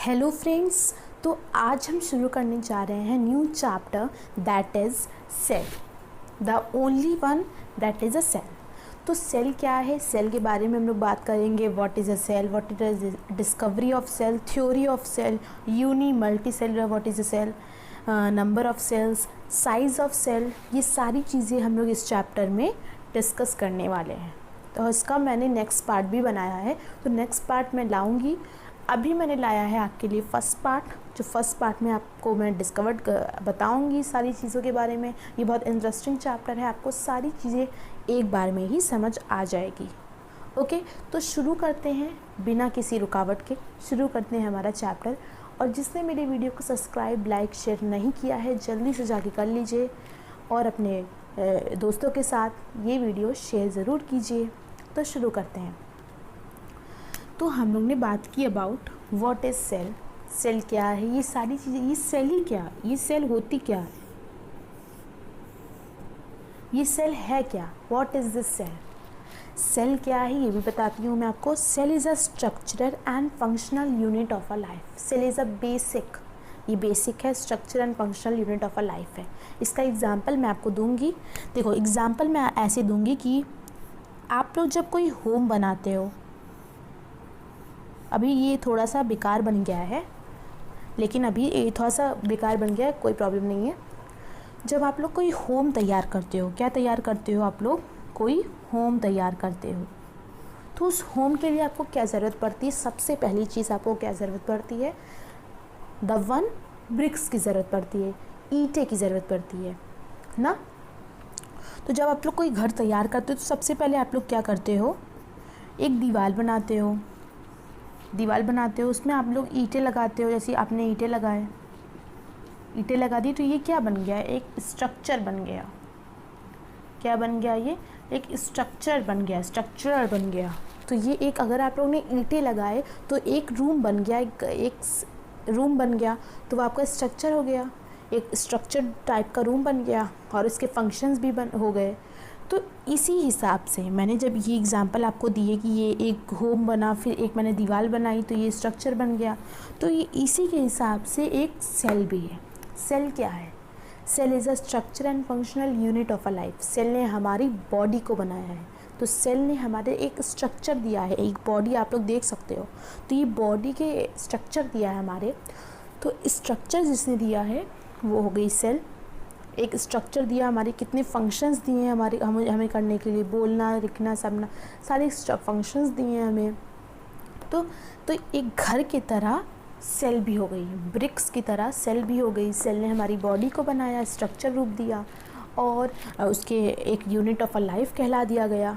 Hello friends. तो आज हम शुरू करने जा रहे हैं new chapter that is cell, the only one that is a cell. तो सेल क्या है, सेल के बारे में हम लोग बात करेंगे। What is a cell, what is discovery of cell, theory of cell, uni multi cellular, what is a cell, number of cells, size of cell, ये सारी चीज़ें हम लोग इस चैप्टर में डिस्कस करने वाले हैं। तो इसका मैंने नेक्स्ट पार्ट भी बनाया है, तो नेक्स्ट पार्ट मैं लाऊंगी। अभी मैंने लाया है आपके लिए फर्स्ट पार्ट, जो फर्स्ट पार्ट में आपको मैं डिस्कवर्ड बताऊंगी सारी चीज़ों के बारे में। ये बहुत इंटरेस्टिंग चैप्टर है, आपको सारी चीज़ें एक बार में ही समझ आ जाएगी। ओके, तो शुरू करते हैं बिना किसी रुकावट के, शुरू करते हैं हमारा चैप्टर। और जिसने मेरे वीडियो को सब्सक्राइब, लाइक, शेयर नहीं किया है, जल्दी से जाके कर लीजिए और अपने दोस्तों के साथ ये वीडियो शेयर ज़रूर कीजिए। तो शुरू करते हैं। तो हम लोग ने बात की about what is cell, cell क्या है, ये सारी चीज़ें, ये सेल ही क्या, ये सेल होती क्या है, ये सेल है क्या, what is this cell. Cell क्या है ये भी बताती हूँ मैं आपको। Cell is a structural and functional unit of a life. Cell is a basic, ये बेसिक है, structure and functional unit of a life है। इसका एग्जाम्पल मैं आपको दूंगी। देखो एग्जाम्पल मैं ऐसे दूंगी कि आप लोग जब कोई होम बनाते हो, अभी ये थोड़ा सा बेकार बन गया है, लेकिन अभी ये थोड़ा सा बेकार बन गया है, कोई प्रॉब्लम नहीं है। जब आप लोग कोई होम तैयार करते हो, क्या तैयार करते हो आप लोग, कोई होम तैयार करते हो, तो उस होम के लिए आपको क्या ज़रूरत पड़ती है। सबसे पहली चीज़ आपको क्या ज़रूरत पड़ती है, द वन ब्रिक्स की ज़रूरत पड़ती है, ईंटें की ज़रूरत पड़ती है ना। तो जब आप लोग कोई घर तैयार करते हो तो सबसे पहले आप लोग क्या करते हो, एक दीवार बनाते हो, दीवार बनाते हो, उसमें आप लोग ईंटें लगाते हो। जैसे आपने ईंटें लगाए, ईंटें लगा दी, तो ये क्या बन गया, एक स्ट्रक्चर बन गया। क्या बन गया, ये एक स्ट्रक्चर बन गया, स्ट्रक्चरल बन गया। तो ये एक, अगर आप लोगों ने ईंटें लगाए तो एक रूम बन गया, एक रूम बन गया, तो वो आपका स्ट्रक्चर हो गया, एक स्ट्रक्चर टाइप का रूम बन गया और इसके फंक्शंस भी हो गए। तो इसी हिसाब से मैंने जब ये एग्जांपल आपको दिए कि ये एक होम बना, फिर एक मैंने दीवार बनाई, तो ये स्ट्रक्चर बन गया, तो ये इसी के हिसाब से एक सेल भी है। सेल क्या है, cell is a structure and functional unit of a life. Cell ने हमारी बॉडी को बनाया है, तो सेल ने हमारे एक स्ट्रक्चर दिया है, एक बॉडी आप लोग देख सकते हो, तो ये बॉडी के स्ट्रक्चर दिया है हमारे। तो स्ट्रक्चर जिसने दिया है वो हो गई सेल। एक स्ट्रक्चर दिया, हमारे कितने फंक्शंस दिए हैं हमारे हमें करने के लिए, बोलना, लिखना, सबना, सारे फंक्शंस दिए हैं हमें। तो एक घर की तरह सेल भी हो गई, ब्रिक्स की तरह सेल भी हो गई। सेल ने हमारी बॉडी को बनाया, स्ट्रक्चर रूप दिया और उसके एक यूनिट ऑफ अ लाइफ कहला दिया गया।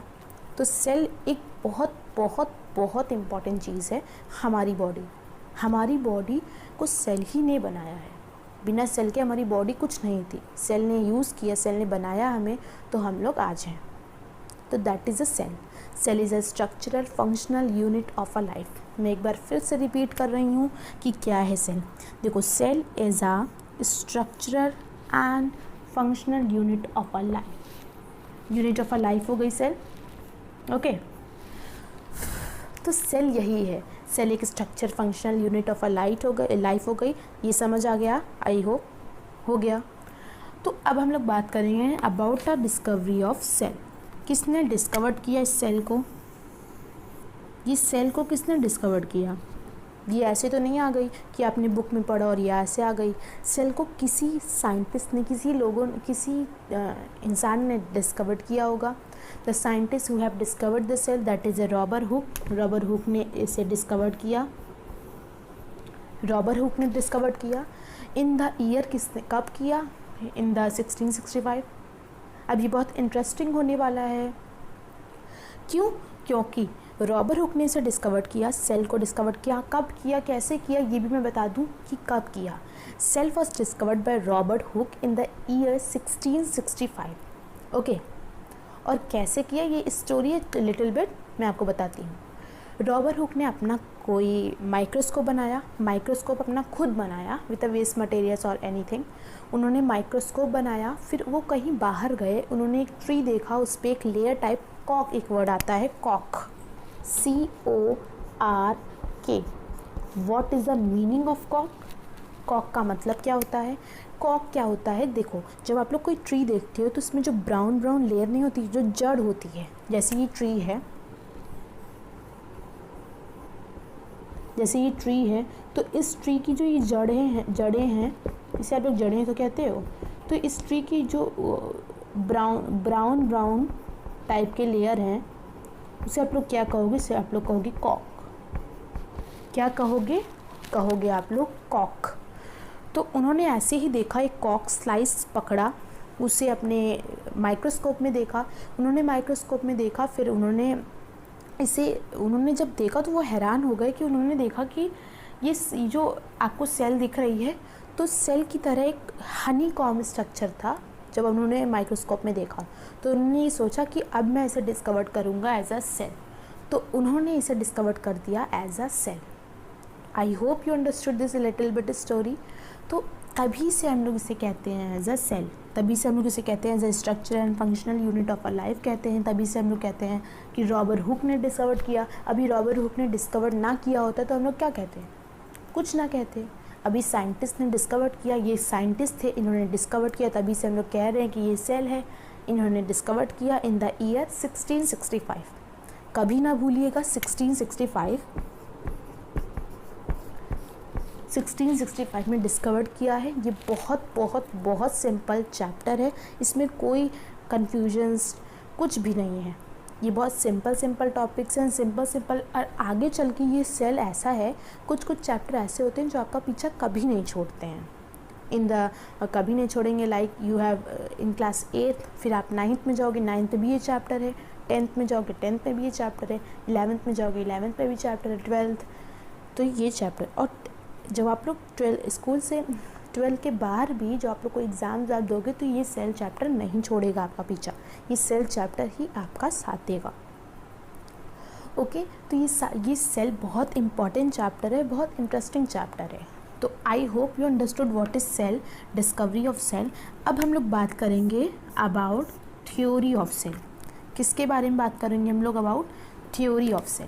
तो सेल एक बहुत बहुत बहुत इम्पॉर्टेंट चीज़ है। हमारी बॉडी को सेल ही ने बनाया है, बिना सेल के हमारी बॉडी कुछ नहीं थी। सेल ने यूज़ किया, सेल ने बनाया हमें, तो हम लोग आज हैं। तो that is a cell. Cell is a structural functional unit of a life. मैं एक बार फिर से रिपीट कर रही हूँ कि क्या है सेल। देखो, cell is a structural and functional unit of a life. Unit of a life हो गई सेल। ओके, तो सेल यही है। सेल एक structure functional unit of a life हो गई। ये समझ आ गया, आई होप हो गया। तो अब हम लोग बात करेंगे about the discovery of cell. किसने डिस्कवर्ड किया इस सेल को, ये सेल को किसने डिस्कवर्ड किया। ये ऐसे तो नहीं आ गई कि आपने बुक में पढ़ा और ये ऐसे आ गई। सेल को किसी साइंटिस्ट ने, किसी इंसान ने डिस्कवर्ड किया होगा। The scientist who have discovered the cell that is a Robert Hooke. Robert Hooke ने इसे डिस्कवर्ड किया। रॉबर हुक ने डिस्कवर्ड किया। इन द ईयर किसने, कब किया, इन द 1665। अब ये बहुत इंटरेस्टिंग होने वाला है। क्यों, क्योंकि रॉबर हुक ने इसे डिस्कवर्ड किया, सेल को डिस्कवर्ड किया। कब किया, कैसे किया, ये भी मैं बता दूं कि कब किया। Cell was discovered by Robert Hooke in the year 1665। Okay, और कैसे किया, ये स्टोरी लिटिल बिट मैं आपको बताती हूँ। रॉबर्ट हुक ने अपना कोई माइक्रोस्कोप बनाया, माइक्रोस्कोप अपना खुद बनाया विद अ वेस्ट मटेरियल्स और एनीथिंग। उन्होंने माइक्रोस्कोप बनाया, फिर वो कहीं बाहर गए, उन्होंने एक ट्री देखा, उस पर एक लेयर टाइप कॉक, एक वर्ड आता है Kock, CORK, what is the meaning of Kock? Kock का मतलब क्या होता है? कॉक क्या होता है? देखो, जब आप लोग कोई ट्री देखते हो तो उसमें जो ब्राउन ब्राउन लेयर नहीं होती, जो जड़ होती है, जैसे ये ट्री है, जैसे ये ट्री है, तो इस ट्री की जो ये जड़ें हैं, इसे आप लोग जड़ें तो कहते हो, तो इस ट्री की जो ब्राउन टाइप के लेयर हैं, उसे आप लोग क्या कहोगे? इसे आप लोग कहोगे कॉक। क्या कहोगे? कहोगे आप लोग कॉक। तो उन्होंने ऐसे ही देखा, एक कॉक स्लाइस पकड़ा, उसे अपने माइक्रोस्कोप में देखा, उन्होंने माइक्रोस्कोप में देखा, फिर उन्होंने जब देखा तो वो हैरान हो गए कि उन्होंने देखा कि ये जो आपको सेल दिख रही है, तो सेल की तरह एक हनी कॉम्ब स्ट्रक्चर था। जब उन्होंने माइक्रोस्कोप में देखा तो उन्होंने ये सोचा कि अब मैं इसे डिस्कवर करूँगा एज अ सेल, तो उन्होंने इसे डिस्कवर कर दिया as a cell. I hope you understood this little bit story. तो तभी से हम लोग इसे कहते हैं एज अ सेल, तभी से हम लोग इसे कहते हैं as a structure and functional unit of a life कहते हैं, तभी से हम लोग कहते हैं कि रॉबर्ट हुक ने डिस्कवर किया। अभी रॉबर्ट हुक ने डिस्कवर ना किया होता तो हम लोग क्या कहते हैं? कुछ ना कहते। अभी साइंटिस्ट ने डिस्कवर किया, ये साइंटिस्ट थे, इन्होंने डिस्कवर किया, तभी से हम लोग कह रहे हैं कि ये सेल है। इन्होंने डिस्कवर किया इन द ईयर 1665। कभी ना भूलिएगा 1665 में डिस्कवर्ड किया है। ये बहुत बहुत बहुत सिंपल चैप्टर है, इसमें कोई कन्फ्यूजन्स कुछ भी नहीं है। ये बहुत सिंपल टॉपिक्स हैं, सिंपल और आगे चल के ये सेल ऐसा है, कुछ चैप्टर ऐसे होते हैं जो आपका पीछा कभी नहीं छोड़ते हैं, कभी नहीं छोड़ेंगे। Like you have in class 8, फिर आप 9th में जाओगे, 9th में भी ये चैप्टर है, 10th में जाओगे, 10th में भी ये चैप्टर है, 11th में जाओगे, 11th में भी चैप्टर है, 12th, तो ये चैप्टर। और जब आप लोग 12 के बाहर भी जो आप लोग को एग्ज़ाम दोगे तो ये सेल चैप्टर नहीं छोड़ेगा आपका पीछा, ये सेल चैप्टर ही आपका साथ देगा। ओके, तो ये सेल बहुत इम्पॉर्टेंट चैप्टर है, बहुत इंटरेस्टिंग चैप्टर है। तो I hope you understood what is cell, discovery of cell. अब हम लोग बात करेंगे अबाउट थ्योरी ऑफ सेल। किसके बारे में बात करेंगे हम लोग? About theory of cell.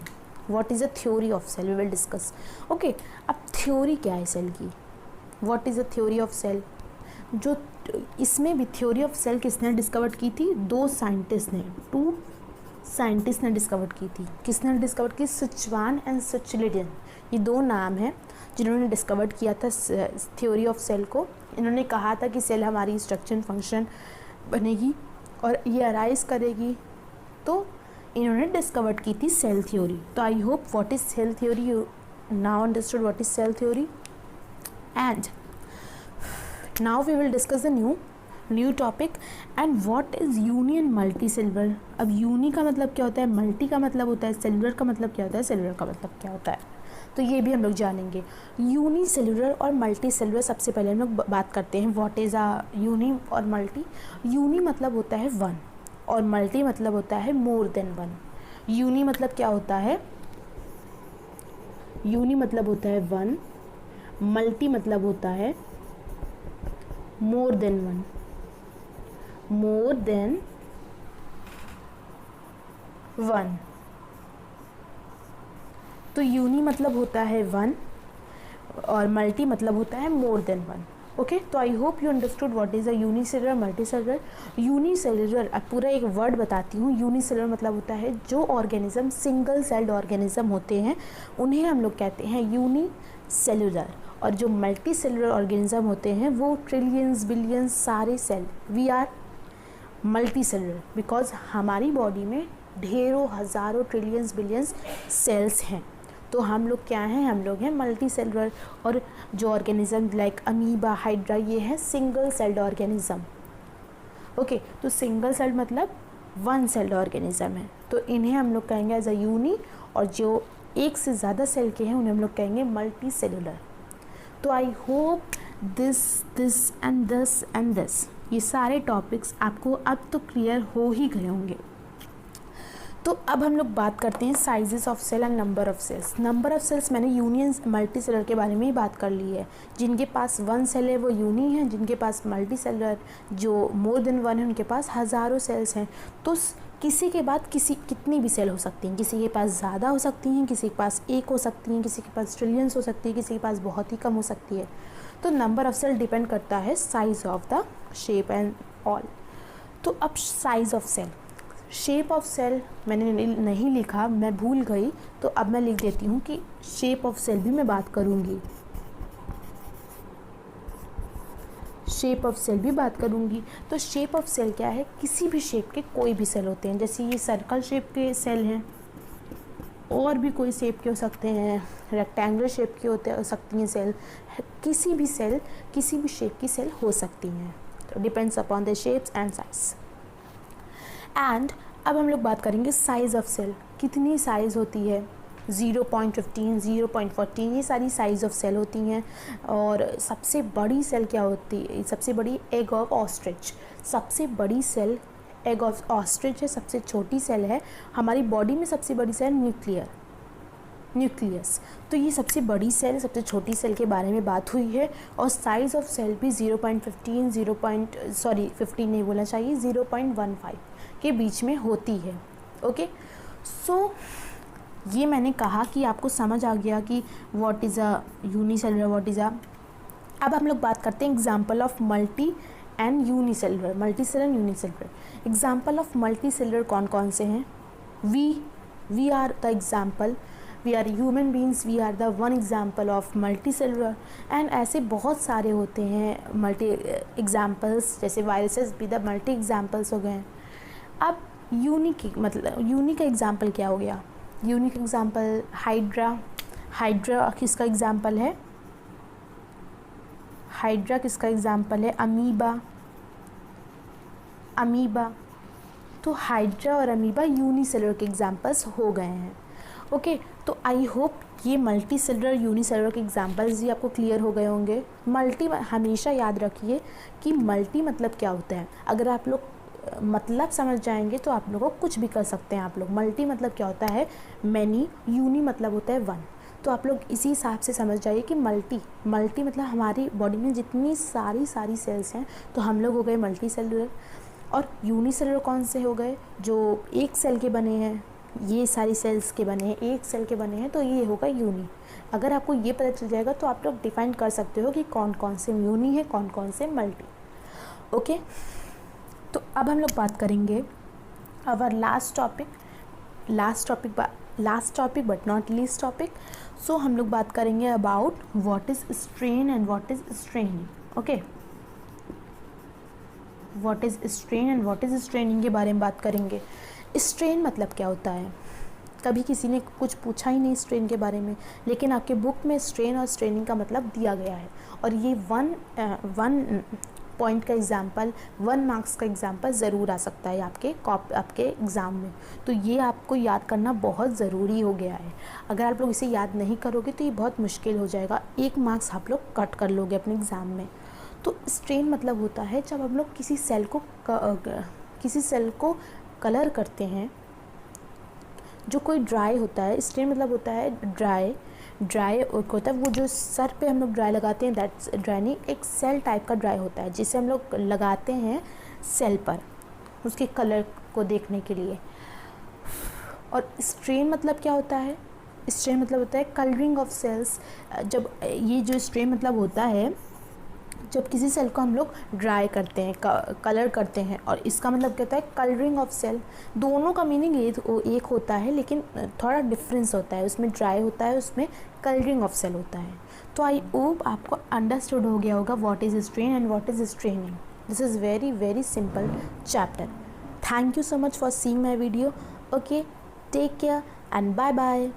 What is a theory of cell, we will discuss. Okay, अब थ्योरी क्या है सेल की? What is a theory of cell? जो इसमें भी थ्योरी ऑफ सेल किसने डिस्कवर की थी? 2 साइंटिस्ट ने डिस्कवर की थी। किसने डिस्कवर की? सिचुआन एंड सिचुलिडन, ये 2 नाम हैं जिन्होंने डिस्कवर किया था थ्योरी ऑफ सेल को। इन्होंने कहा था कि सेल हमारी स्ट्रक्चर फंक्शन बनेगी और ये अराइज करेगी, तो इन्होंने डिस्कवर की थी सेल थ्योरी। तो I hope what is cell theory, you now understood what is cell theory. And now we will discuss the new topic and what is union multi cellular. अब uni का मतलब क्या होता है, multi का मतलब होता है, सेलुलर का मतलब क्या होता है, सेलुलर का मतलब क्या होता है, तो ये भी हम लोग जानेंगे। यूनी सेलुलर और मल्टी सेलुलर, सबसे पहले हम लोग बात करते हैं व्हाट इज़ अ यूनी और मल्टी। यूनी मतलब होता है 1 और मल्टी मतलब होता है मोर देन 1। यूनी मतलब क्या होता है? यूनी मतलब होता है 1, मल्टी मतलब होता है मोर देन 1, मोर देन 1। तो यूनी मतलब होता है 1 और मल्टी मतलब होता है मोर देन 1। ओके, तो I hope you understood what is a unicellular, multicellular. Unicellular, अब पूरा एक वर्ड बताती हूँ। यूनिसेलुलर मतलब होता है जो ऑर्गेनिज्म सिंगल सेल्ड ऑर्गेनिज्म होते हैं उन्हें हम लोग कहते हैं यूनिसेलुलर, और जो मल्टी सेलुलर ऑर्गेनिज्म होते हैं वो ट्रिलियंस बिलियंस सारे cell. We are multi cellular because हमारी बॉडी में ढेरों हज़ारों ट्रिलियंस बिलियंस सेल्स हैं, तो हम लोग क्या हैं? हम लोग हैं मल्टी सेलुलर। और जो ऑर्गेनिज्म लाइक अमीबा, हाइड्रा, ये है सिंगल सेल्ड ऑर्गेनिज्म। ओके, तो सिंगल सेल्ड मतलब 1 सेल्ड ऑर्गेनिज्म है, तो इन्हें हम लोग कहेंगे एज अ यूनी, और जो एक से ज़्यादा सेल के हैं उन्हें हम लोग कहेंगे मल्टी सेलुलर। तो I hope this and this ये सारे टॉपिक्स आपको अब तो क्लियर हो ही गए होंगे। तो अब हम लोग बात करते हैं sizes of cell and number of cells. Number of cells मैंने यूनियन मल्टी सेलर के बारे में ही बात कर ली है। जिनके पास 1 सेल है वो यूनी है, जिनके पास मल्टी सेलर जो मोर देन 1 है उनके पास हज़ारों सेल्स हैं। तो किसी के बाद कितनी भी सेल हो सकती हैं, किसी के पास ज़्यादा हो सकती हैं, किसी के पास एक हो सकती हैं, किसी के पास ट्रिलियंस हो सकती है, किसी के पास बहुत ही कम हो सकती है। तो नंबर ऑफ सेल डिपेंड करता है size of the shape and all. तो अब size of cell, shape of cell मैंने नहीं लिखा, मैं भूल गई, तो अब मैं लिख देती हूँ कि शेप ऑफ सेल भी मैं बात करूँगी, शेप ऑफ सेल भी बात करूँगी। तो शेप ऑफ सेल क्या है, किसी भी शेप के कोई भी सेल होते हैं, जैसे ये सर्कल शेप के सेल हैं, और भी कोई शेप के हो सकते हैं, रेक्टेंगुलर शेप के हो सकती हैं सेल, किसी भी सेल किसी भी शेप की सेल हो सकती हैं। तो depends upon the shapes and size. And अब हम लोग बात करेंगे साइज़ ऑफ सेल, कितनी साइज़ होती है, 0.15, 0.14, ये सारी साइज़ ऑफ सेल होती हैं। और सबसे बड़ी सेल क्या होती है, सबसे बड़ी एग ऑफ ऑस्ट्रिच, सबसे बड़ी सेल एग ऑफ ऑस्ट्रिच है, सबसे छोटी सेल है हमारी बॉडी में, सबसे बड़ी सेल न्यूक्लियस। तो ये सबसे बड़ी सेल, सबसे छोटी सेल के बारे में बात हुई है। और साइज़ ऑफ सेल भी 0.15 नहीं बोलना चाहिए, 0.15 के बीच में होती है। ओके, सो ये मैंने कहा कि आपको समझ आ गया कि what is a unicellular, what is a. अब हम लोग बात करते हैं example of multi and unicellular, multicellular unicellular. Example of multicellular कौन कौन से हैं? We are the example, we are human beings, we are the one example of multicellular. And ऐसे बहुत सारे होते हैं मल्टी एग्जाम्पल्स, जैसे वायरसेस भी द मल्टी एग्जाम्पल्स हो गए हैं। अब यूनिक का एग्जाम्पल क्या हो गया? यूनिक एग्जाम्पल हाइड्रा किसका एग्जाम्पल है? हाइड्रा किसका एग्जाम्पल है? अमीबा। तो हाइड्रा और अमीबा यूनिसेलुलर के एग्जाम्पल्स हो गए हैं। ओके, तो आई होप ये मल्टी सेलुलर यूनिसेलुलर के एग्जाम्पल्स भी आपको क्लियर हो गए होंगे। मल्टी हमेशा याद रखिए कि मल्टी मतलब क्या होता है। अगर आप लोग मतलब समझ जाएंगे तो आप लोगों को कुछ भी कर सकते हैं आप लोग। मल्टी मतलब क्या होता है? मैनी, यूनी मतलब होता है वन। तो आप लोग इसी हिसाब से समझ जाइए कि मल्टी मतलब हमारी बॉडी में जितनी सारी सेल्स हैं, तो हम लोग हो गए मल्टी सेलुलर। और यूनिसेलुलर कौन से हो गए? जो एक सेल के बने हैं, ये सारी सेल्स के बने हैं, एक सेल के बने हैं, तो ये होगा यूनी। अगर आपको ये पता चल जाएगा तो आप लोग डिफाइन कर सकते हो कि कौन कौन से यूनी है, कौन कौन से मल्टी। ओके, तो अब हम लोग बात करेंगे our last topic but not least topic. So हम लोग बात करेंगे about what is strain and what is straining. Okay, what is strain and what is straining के बारे में बात करेंगे। स्ट्रेन मतलब क्या होता है? कभी किसी ने कुछ पूछा ही नहीं स्ट्रेन के बारे में, लेकिन आपके बुक में स्ट्रेन और स्ट्रेनिंग का मतलब दिया गया है। और ये वन पॉइंट का एग्जाम्पल, 1 मार्क्स का एग्जाम्पल ज़रूर आ सकता है आपके एग्ज़ाम में। तो ये आपको याद करना बहुत ज़रूरी हो गया है। अगर आप लोग इसे याद नहीं करोगे तो ये बहुत मुश्किल हो जाएगा, 1 मार्क्स आप लोग कट कर लोगे अपने एग्ज़ाम में। तो स्ट्रेन मतलब होता है जब हम लोग किसी सेल को कलर करते हैं, जो कोई ड्राई होता है। स्ट्रेन मतलब होता है ड्राई होता है, वो जो सर पे हम लोग ड्राई लगाते हैं, दैट्स ड्राइनिंग। एक सेल टाइप का ड्राई होता है जिसे हम लोग लगाते हैं सेल पर, उसके कलर को देखने के लिए। और स्ट्रेन मतलब क्या होता है? स्ट्रेन मतलब होता है कलरिंग ऑफ सेल्स। जब ये जो स्ट्रेन मतलब होता है जब किसी सेल को हम लोग ड्राई करते हैं, कलर करते हैं, और इसका मतलब क्या होता है? Colouring of cell. दोनों का मीनिंग एक होता है, लेकिन थोड़ा डिफरेंस होता है। उसमें ड्राई होता है, उसमें कलरिंग ऑफ सेल होता है। तो आई होप आपको अंडरस्टूड हो गया होगा what is strain and what is staining. This is very very simple chapter. Thank you so much for seeing my video. Okay, take care and bye bye.